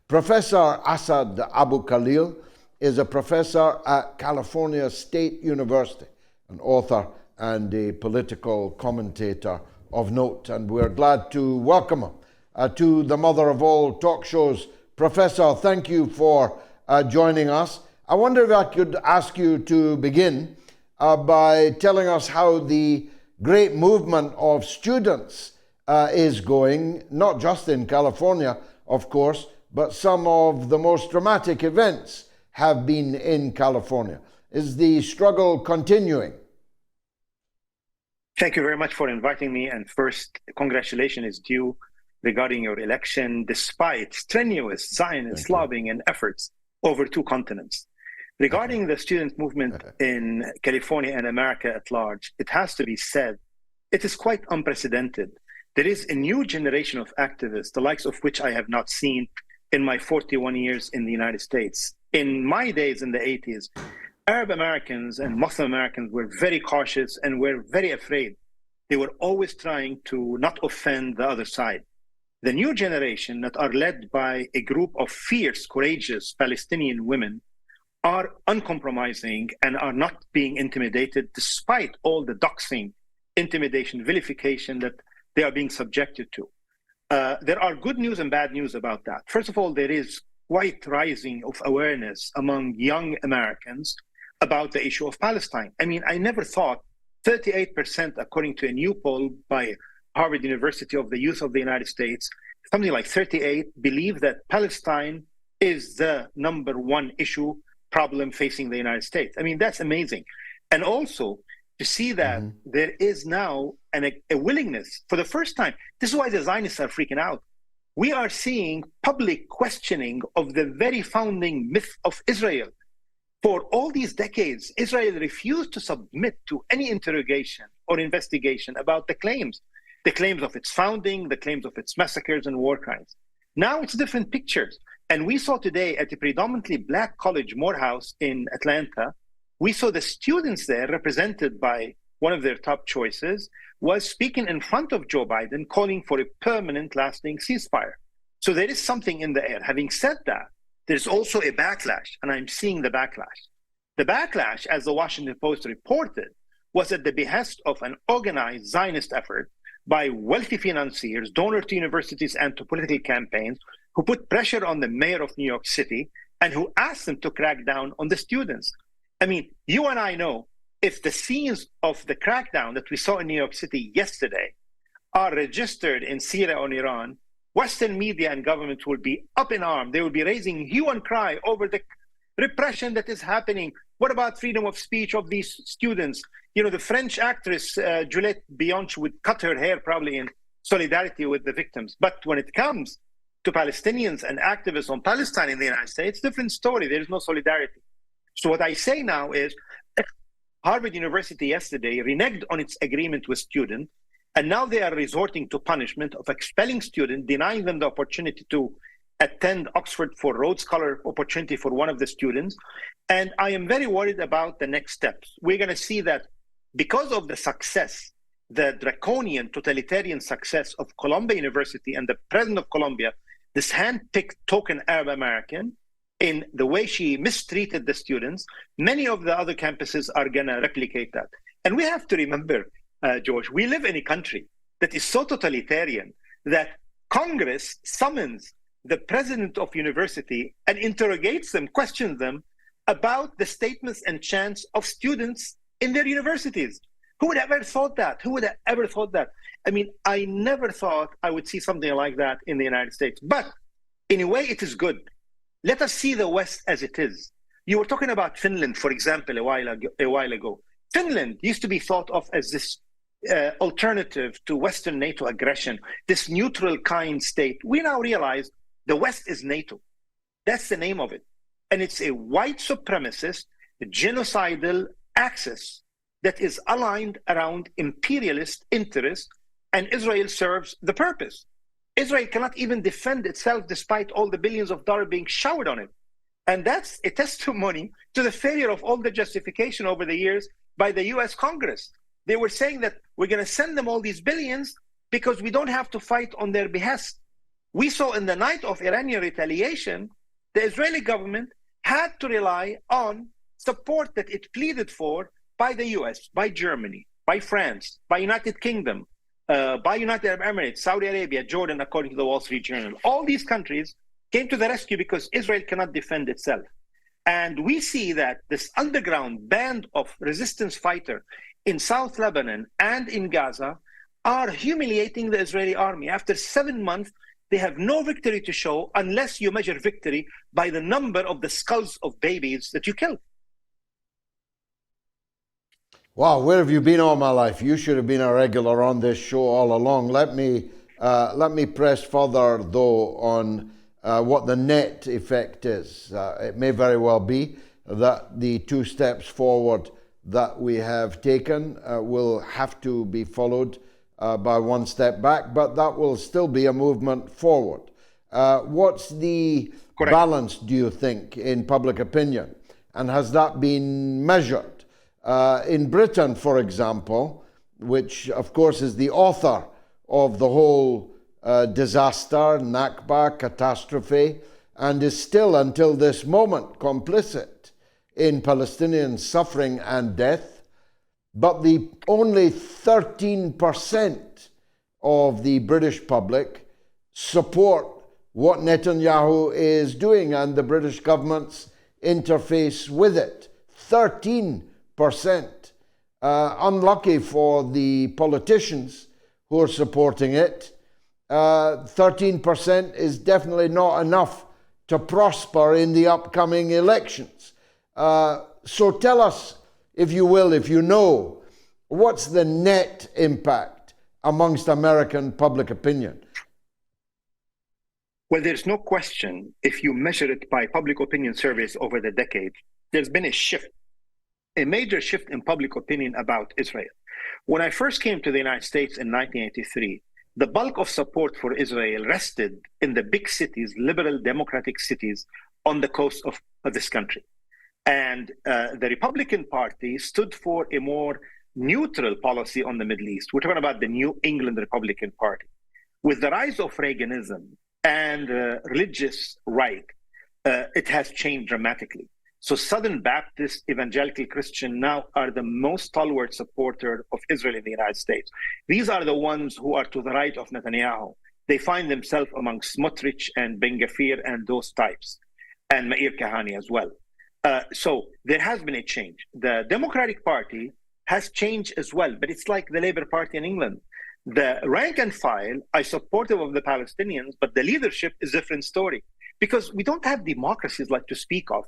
Professor As'ad Abukhalil is a professor at California State University, an author and a political commentator of note. And we're glad to welcome him to the mother of all talk shows. Professor, thank you for joining us. I wonder if I could ask you to begin by telling us how the great movement of students is going, not just in California, of course, but some of the most dramatic events have been in California. Is the struggle continuing? Thank you very much for inviting me. And first, congratulations is due regarding your election, despite strenuous Zionist lobbying and efforts over 2 continents. Regarding the student movement in California and America at large, it has to be said, it is quite unprecedented. There is a new generation of activists, the likes of which I have not seen in my 41 years in the United States. In my days in the 80s, Arab Americans and Muslim Americans were very cautious and were very afraid. They were always trying to not offend the other side. The new generation that are led by a group of fierce, courageous Palestinian women are uncompromising and are not being intimidated despite all the doxing, intimidation, vilification that they are being subjected to. There are good news and bad news about that. First of all, there is quite rising of awareness among young Americans about the issue of Palestine. I mean, I never thought 38%, according to a new poll by Harvard University of the youth of the United States, something like 38 believe that Palestine is the #1 issue problem facing the United States. I mean, that's amazing. And also to see that there is now a willingness for the first time. This is why the Zionists are freaking out. We are seeing public questioning of the very founding myth of Israel. For all these decades, Israel refused to submit to any interrogation or investigation about the claims of its founding, the claims of its massacres and war crimes. Now it's different pictures. And we saw today at a predominantly Black college, Morehouse in Atlanta, we saw the students there, represented by one of their top choices, was speaking in front of Joe Biden, calling for a permanent, lasting ceasefire. So there is something in the air. Having said that, there's also a backlash, and I'm seeing the backlash. The backlash, as the Washington Post reported, was at the behest of an organized Zionist effort by wealthy financiers, donors to universities and to political campaigns, who put pressure on the mayor of New York City and who asked them to crack down on the students. I mean, you and I know if the scenes of the crackdown that we saw in New York City yesterday are registered in Syria or Iran, Western media and government will be up in arms. They will be raising hue and cry over the repression that is happening. What about freedom of speech of these students? You know, the French actress Juliette Binoche would cut her hair probably in solidarity with the victims. But when it comes to Palestinians and activists on Palestine in the United States, different story. There is no solidarity. So what I say now is Harvard University yesterday reneged on its agreement with students, and now they are resorting to punishment of expelling students, denying them the opportunity to attend Oxford for Rhodes Scholar opportunity for one of the students. And I am very worried about the next steps. We're going to see that because of the success, the draconian totalitarian success of Columbia University and the president of Columbia, this hand-picked token Arab American, in the way she mistreated the students, many of the other campuses are going to replicate that. And we have to remember, George, we live in a country that is so totalitarian that Congress summons the president of university and interrogates them, questions them about the statements and chants of students in their universities. Who would have ever thought that? Who would have ever thought that? I mean, I never thought I would see something like that in the United States. But in a way, it is good. Let us see the West as it is. You were talking about Finland, for example, a while ago. Finland used to be thought of as this alternative to Western NATO aggression, this neutral kind state. We now realize the West is NATO. That's the name of it. And it's a white supremacist, genocidal axis that is aligned around imperialist interests, and Israel serves the purpose. Israel cannot even defend itself despite all the billions of dollars being showered on it. And that's a testimony to the failure of all the justification over the years by the US Congress. They were saying that we're going to send them all these billions because we don't have to fight on their behest. We saw in the night of Iranian retaliation, the Israeli government had to rely on support that it pleaded for by the US, by Germany, by France, by United Kingdom, by United Arab Emirates, Saudi Arabia, Jordan, according to the Wall Street Journal. All these countries came to the rescue because Israel cannot defend itself. And we see that this underground band of resistance fighter in South Lebanon and in Gaza are humiliating the Israeli army. After 7 months, they have no victory to show unless you measure victory by the number of the skulls of babies that you killed. Wow, where have you been all my life? You should have been a regular on this show all along. Let me press further, though, on what the net effect is. It may very well be that the 2 steps forward that we have taken will have to be followed by 1 step back, but that will still be a movement forward. What's the balance, do you think, in public opinion? And has that been measured? In Britain, for example, which of course is the author of the whole disaster, Nakba, catastrophe, and is still until this moment complicit in Palestinian suffering and death, but the only 13% of the British public support what Netanyahu is doing and the British government's interface with it. 13%. Unlucky for the politicians who are supporting it. 13% is definitely not enough to prosper in the upcoming elections. So tell us, if you will, if you know, what's the net impact amongst American public opinion? Well, there's no question, if you measure it by public opinion surveys over the decade, there's been a shift, a major shift in public opinion about Israel. When I first came to the United States in 1983, the bulk of support for Israel rested in the big cities, liberal democratic cities on the coast of this country. And the Republican Party stood for a more neutral policy on the Middle East. We're talking about the New England Republican Party. With the rise of Reaganism and religious right, it has changed dramatically. So Southern Baptist, evangelical Christian now are the most stalwart supporter of Israel in the United States. These are the ones who are to the right of Netanyahu. They find themselves among Smotrich and Ben Gvir and those types, and Meir Kahane as well. So there has been a change. The Democratic Party has changed as well, but it's like the Labour Party in England. The rank and file are supportive of the Palestinians, but the leadership is a different story because we don't have democracies like to speak of.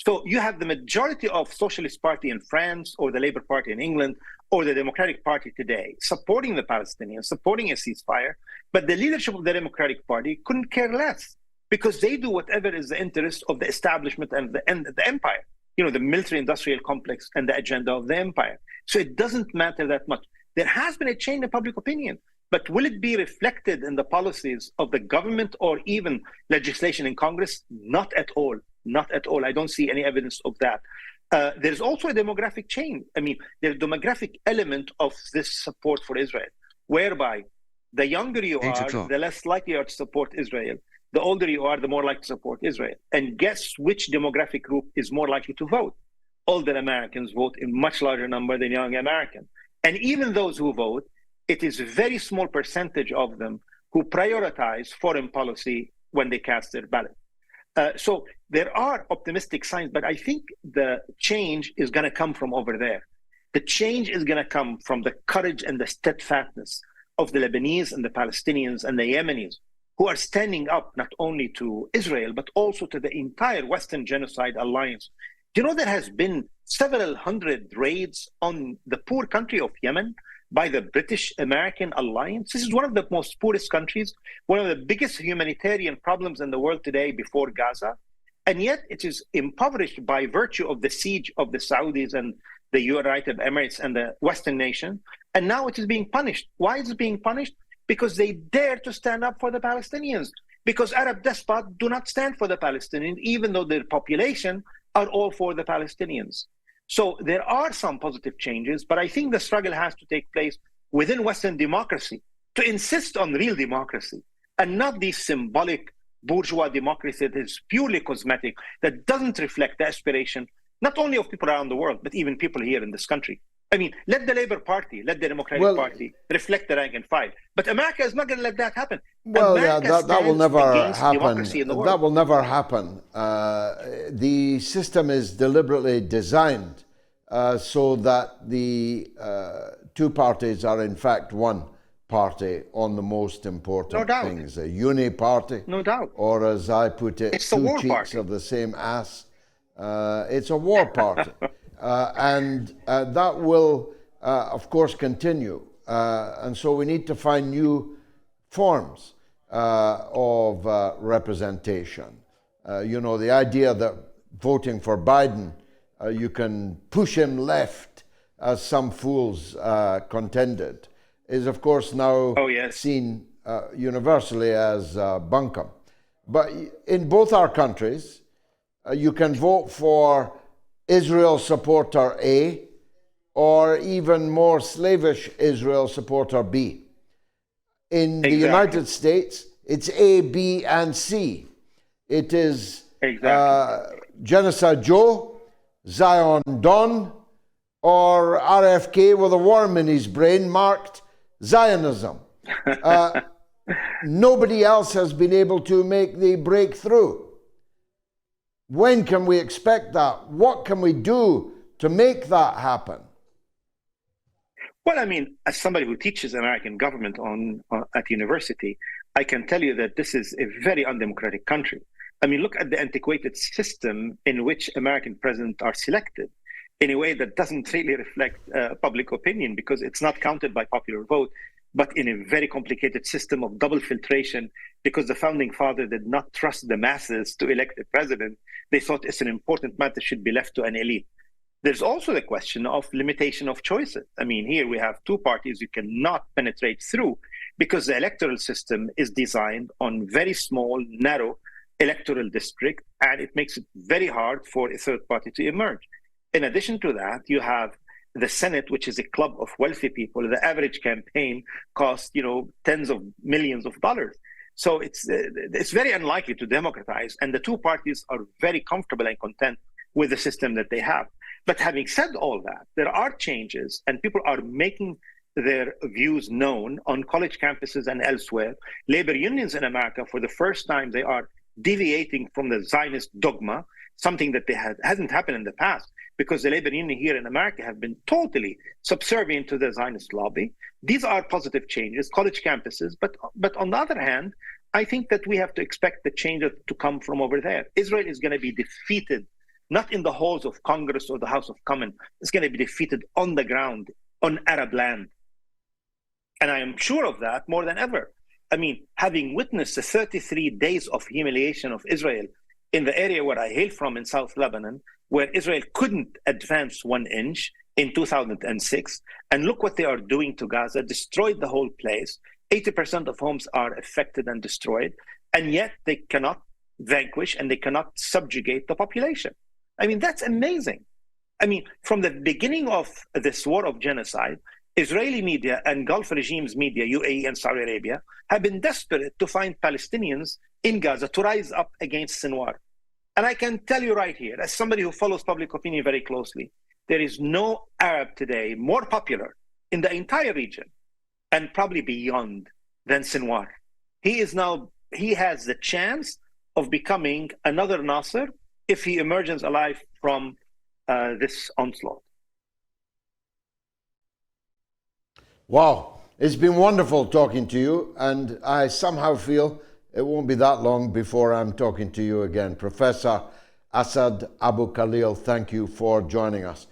So you have the majority of Socialist Party in France or the Labour Party in England or the Democratic Party today supporting the Palestinians, supporting a ceasefire, but the leadership of the Democratic Party couldn't care less because they do whatever is the interest of the establishment and the empire, you know, the military-industrial complex and the agenda of the empire. So it doesn't matter that much. There has been a change in public opinion, but will it be reflected in the policies of the government or even legislation in Congress? Not at all. Not at all. I don't see any evidence of that. There's also a demographic change. I mean, there's a demographic element of this support for Israel, whereby the younger you are, the less likely you are to support Israel. The older you are, the more likely to support Israel. And guess which demographic group is more likely to vote? Older Americans vote in much larger number than young Americans. And even those who vote, it is a very small percentage of them who prioritize foreign policy when they cast their ballot. So there are optimistic signs, but I think the change is going to come from over there. The change is going to come from the courage and the steadfastness of the Lebanese and the Palestinians and the Yemenis, who are standing up not only to Israel, but also to the entire Western Genocide Alliance. Do you know there has been several hundred raids on the poor country of Yemen by the British-American alliance? This is one of the most poorest countries, one of the biggest humanitarian problems in the world today before Gaza. And yet it is impoverished by virtue of the siege of the Saudis and the United Emirates and the Western nation. And now it is being punished. Why is it being punished? Because they dare to stand up for the Palestinians. Because Arab despots do not stand for the Palestinians, even though their population are all for the Palestinians. So there are some positive changes, but I think the struggle has to take place within Western democracy to insist on real democracy and not the symbolic bourgeois democracy that is purely cosmetic, that doesn't reflect the aspiration not only of people around the world, but even people here in this country. I mean, let the Labour Party, let the Democratic Party reflect the rank and file. But America is not going to let that happen. Well, America yeah, that will never happen. Democracy in the world. That will never happen. The system is deliberately designed so that the two parties are in fact one party on the most important things. A uni party. No doubt. Or as I put it, it's two cheeks of the same ass. It's a war party. And that will, of course, continue. And so we need to find new forms of representation. You know, the idea that voting for Biden, you can push him left, as some fools contended, is, of course, now seen universally as bunkum. But in both our countries, you can vote for Israel supporter A, or even more slavish Israel supporter B. In the United States, it's A, B, and C. It is Genocide Joe, Zion Don, or RFK with a worm in his brain marked Zionism. Nobody else has been able to make the breakthrough. When can we expect that? What can we do to make that happen? Well, I mean, as somebody who teaches American government at university, I can tell you that this is a very undemocratic country. I mean, look at the antiquated system in which American presidents are selected in a way that doesn't really reflect public opinion, because it's not counted by popular vote, but in a very complicated system of double filtration, because the founding father did not trust the masses to elect a president. They thought it's an important matter should be left to an elite. There's also the question of limitation of choices. I mean, here we have two parties you cannot penetrate through, because the electoral system is designed on very small, narrow electoral district, and it makes it very hard for a third party to emerge. In addition to that, you have the Senate, which is a club of wealthy people. The average campaign costs, tens of millions of dollars. So it's very unlikely to democratize, and the two parties are very comfortable and content with the system that they have. But having said all that, there are changes, and people are making their views known on college campuses and elsewhere. Labor unions in America, for the first time, they are deviating from the Zionist dogma, something that hasn't happened in the past, because the labor union here in America have been totally subservient to the Zionist lobby. These are positive changes, college campuses, but on the other hand, I think that we have to expect the change to come from over there. Israel is going to be defeated, not in the halls of Congress or the House of Commons. It's going to be defeated on the ground, on Arab land. And I am sure of that more than ever. I mean, having witnessed the 33 days of humiliation of Israel in the area where I hail from in South Lebanon, where Israel couldn't advance 1 inch in 2006, and look what they are doing to Gaza, destroyed the whole place. 80% of homes are affected and destroyed, and yet they cannot vanquish and they cannot subjugate the population. I mean, that's amazing. I mean, from the beginning of this war of genocide, Israeli media and Gulf regimes media, UAE and Saudi Arabia, have been desperate to find Palestinians in Gaza to rise up against Sinwar. And I can tell you right here, as somebody who follows public opinion very closely, there is no Arab today more popular in the entire region and probably beyond than Sinwar. He has the chance of becoming another Nasser if he emerges alive from this onslaught. Wow, it's been wonderful talking to you, and I somehow feel it won't be that long before I'm talking to you again. Professor As'ad Abukhalil, thank you for joining us.